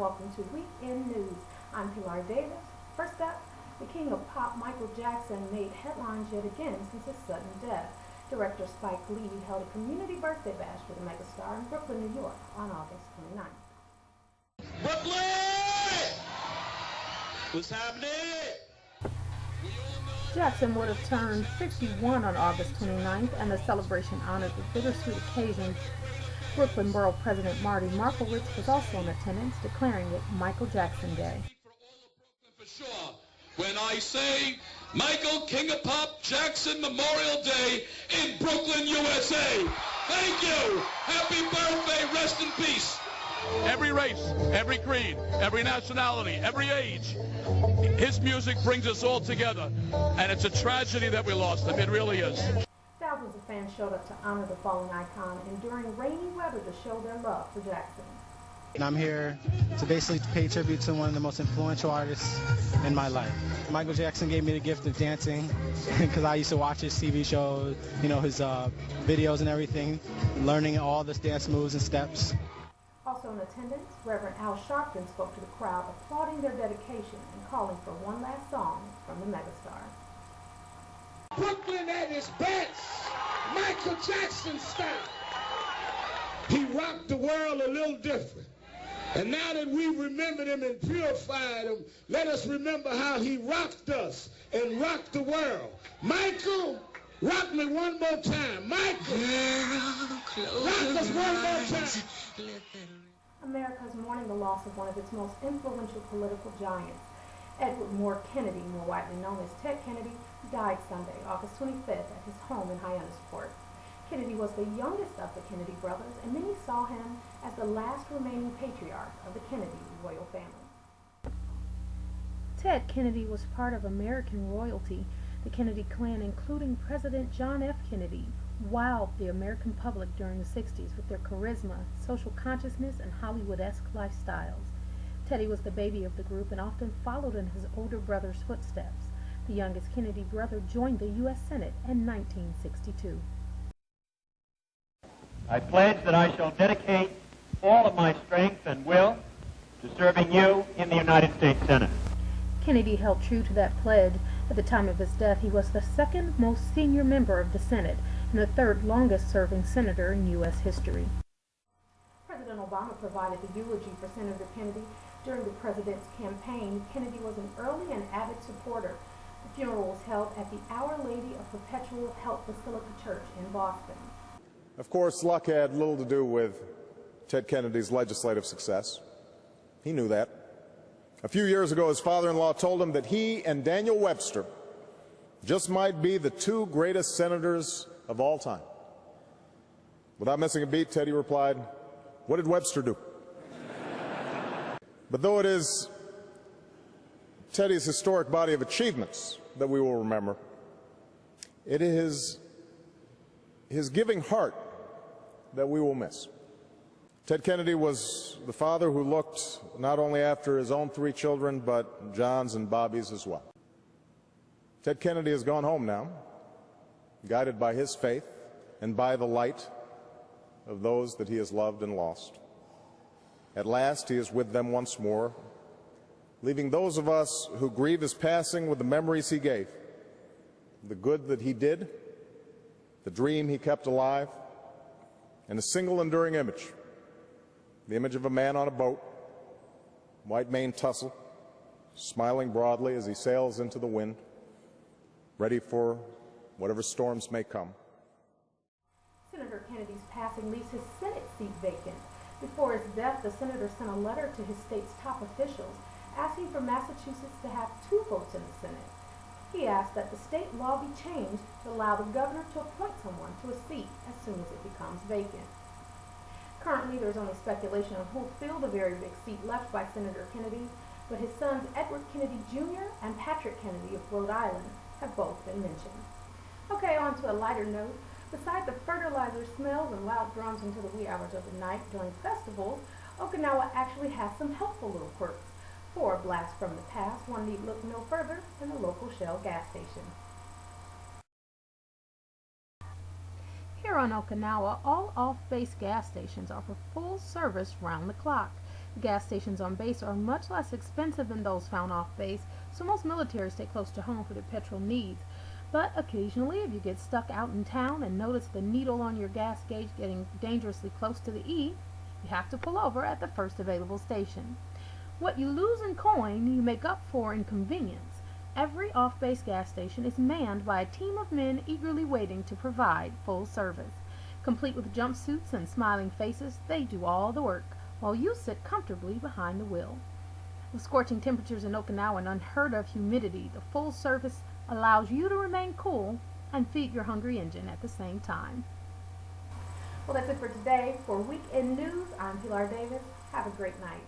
welcome to Weekend News. I'm Pilar Davis. First up, the king of pop Michael Jackson made headlines yet again since his sudden death. Director Spike Lee held a community birthday bash for the megastar in Brooklyn, New York on August 29th. Brooklyn! What's happening? Jackson would have turned 51 on August 29th, and the celebration honored the bittersweet occasion. Brooklyn Borough President Marty Markowitz was also in attendance, declaring it Michael Jackson Day. For sure. When I say Michael King of Pop Jackson Memorial Day in Brooklyn, USA. Thank you. Happy birthday. Rest in peace. Every race, every creed, every nationality, every age. His music brings us all together, and it's a tragedy that we lost him. It really is. Thousands of fans showed up to honor the fallen icon, enduring rainy weather to show their love for Jackson. And I'm here to basically pay tribute to one of the most influential artists in my life. Michael Jackson gave me the gift of dancing because I used to watch his TV shows, his videos and everything, learning all the dance moves and steps. Also in attendance, Reverend Al Sharpton spoke to the crowd, applauding their dedication and calling for one last song from the megastar. Brooklyn at its best, Michael Jackson style. He rocked the world a little different. And now that we remembered him and purified him, let us remember how he rocked us and rocked the world. Michael, rock me one more time. Michael, rock us one more time. America is mourning the loss of one of its most influential political giants. Edward Moore Kennedy, more widely known as Ted Kennedy, died Sunday, August 25th, at his home in Hyannisport. Kennedy was the youngest of the Kennedy brothers, and many saw him as the last remaining patriarch of the Kennedy royal family. Ted Kennedy was part of American royalty, the Kennedy clan, including President John F. Kennedy, wowed the American public during the 60s with their charisma, social consciousness, and Hollywood-esque lifestyles. Teddy was the baby of the group and often followed in his older brother's footsteps. The youngest Kennedy brother joined the U.S. Senate in 1962. I pledge that I shall dedicate all of my strength and will to serving you in the United States Senate. Kennedy held true to that pledge. At the time of his death, he was the second most senior member of the Senate and the third longest serving senator in U.S. history. President Obama provided the eulogy for Senator Kennedy during the president's campaign. Kennedy was an early and avid supporter. The funeral was held at the Our Lady of Perpetual Help Basilica Church in Boston. Of course, luck had little to do with Ted Kennedy's legislative success. He knew that. A few years ago, his father-in-law told him that he and Daniel Webster just might be the two greatest senators of all time. Without missing a beat, Teddy replied, "What did Webster do?" But though it is Teddy's historic body of achievements that we will remember, it is his giving heart that we will miss. Ted Kennedy was the father who looked not only after his own three children, but John's and Bobby's as well. Ted Kennedy has gone home now, guided by his faith and by the light of those that he has loved and lost. At last, he is with them once more, leaving those of us who grieve his passing with the memories he gave, the good that he did, the dream he kept alive, and a single enduring image, the image of a man on a boat, white mane tussle, smiling broadly as he sails into the wind, ready for whatever storms may come. Senator Kennedy's passing leaves his Senate seat vacant. Before his death, the senator sent a letter to his state's top officials asking for Massachusetts to have 2 votes in the Senate. He asked that the state law be changed to allow the governor to appoint someone to a seat as soon as it becomes vacant. Currently, there's only speculation on who will fill the very big seat left by Senator Kennedy, but his sons Edward Kennedy Jr. and Patrick Kennedy of Rhode Island have both been mentioned. Okay, on to a lighter note. Besides the fertilizer smells and loud drums until the wee hours of the night during festivals, Okinawa actually has some helpful little quirks. For a blast from the past, one need look no further than the local Shell gas station. Here on Okinawa, all off-base gas stations offer full service round the clock. The gas stations on base are much less expensive than those found off base, so most militaries stay close to home for their petrol needs. But occasionally, if you get stuck out in town and notice the needle on your gas gauge getting dangerously close to the E, you have to pull over at the first available station. What you lose in coin, you make up for in convenience. Every off-base gas station is manned by a team of men eagerly waiting to provide full service. Complete with jumpsuits and smiling faces, they do all the work, while you sit comfortably behind the wheel. With scorching temperatures in Okinawa and unheard of humidity, the full service allows you to remain cool and feed your hungry engine at the same time. Well, that's it for today. For Weekend News, I'm Pilar Davis. Have a great night.